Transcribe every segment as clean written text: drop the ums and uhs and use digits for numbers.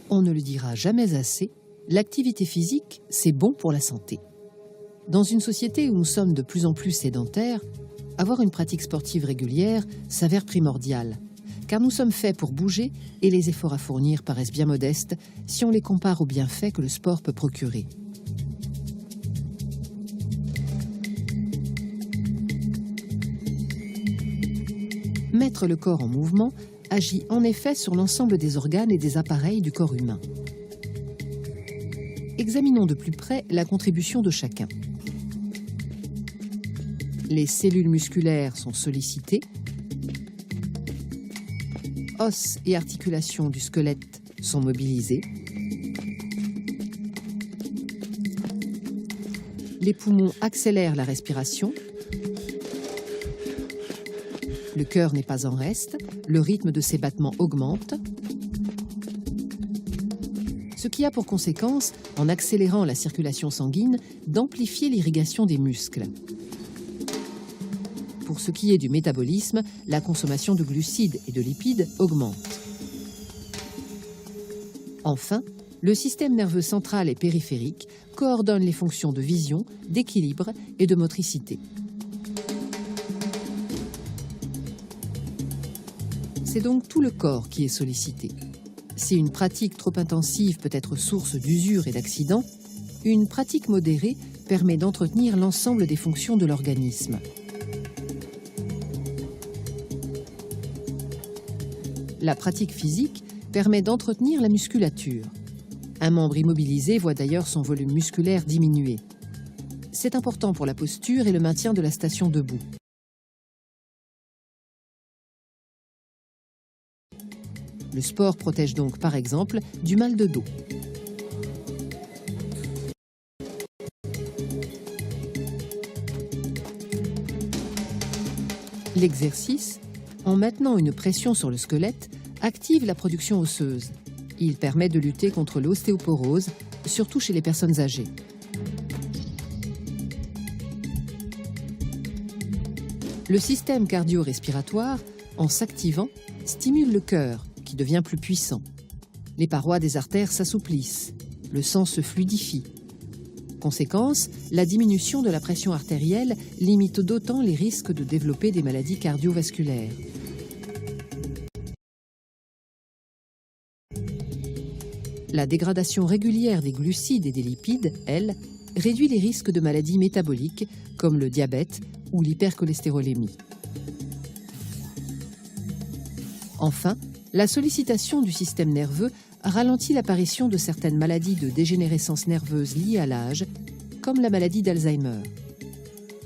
On ne le dira jamais assez, l'activité physique, c'est bon pour la santé. Dans une société où nous sommes de plus en plus sédentaires, avoir une pratique sportive régulière s'avère primordial, car nous sommes faits pour bouger et les efforts à fournir paraissent bien modestes si on les compare aux bienfaits que le sport peut procurer. Mettre le corps en mouvement agit en effet sur l'ensemble des organes et des appareils du corps humain. Examinons de plus près la contribution de chacun. Les cellules musculaires sont sollicitées, os et articulations du squelette sont mobilisés, les poumons accélèrent la respiration, le cœur n'est pas en reste, le rythme de ses battements augmente, ce qui a pour conséquence, en accélérant la circulation sanguine, d'amplifier l'irrigation des muscles. Pour ce qui est du métabolisme, la consommation de glucides et de lipides augmente. Enfin, le système nerveux central et périphérique coordonne les fonctions de vision, d'équilibre et de motricité. C'est donc tout le corps qui est sollicité. Si une pratique trop intensive peut être source d'usure et d'accidents, une pratique modérée permet d'entretenir l'ensemble des fonctions de l'organisme. La pratique physique permet d'entretenir la musculature. Un membre immobilisé voit d'ailleurs son volume musculaire diminuer. C'est important pour la posture et le maintien de la station debout. Le sport protège donc, par exemple, du mal de dos. L'exercice, en maintenant une pression sur le squelette, active la production osseuse. Il permet de lutter contre l'ostéoporose, surtout chez les personnes âgées. Le système cardio-respiratoire, en s'activant, stimule le cœur, qui devient plus puissant. Les parois des artères s'assouplissent, le sang se fluidifie. Conséquence, la diminution de la pression artérielle limite d'autant les risques de développer des maladies cardiovasculaires. La dégradation régulière des glucides et des lipides, elle, réduit les risques de maladies métaboliques comme le diabète ou l'hypercholestérolémie. Enfin, la sollicitation du système nerveux ralentit l'apparition de certaines maladies de dégénérescence nerveuse liées à l'âge, comme la maladie d'Alzheimer.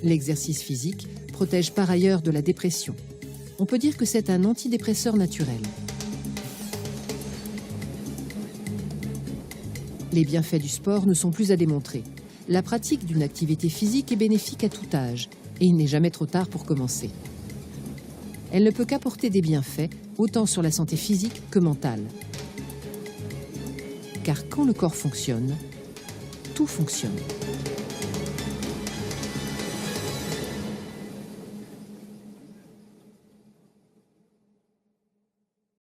L'exercice physique protège par ailleurs de la dépression. On peut dire que c'est un antidépresseur naturel. Les bienfaits du sport ne sont plus à démontrer. La pratique d'une activité physique est bénéfique à tout âge et il n'est jamais trop tard pour commencer. Elle ne peut qu'apporter des bienfaits, autant sur la santé physique que mentale. Car quand le corps fonctionne, tout fonctionne.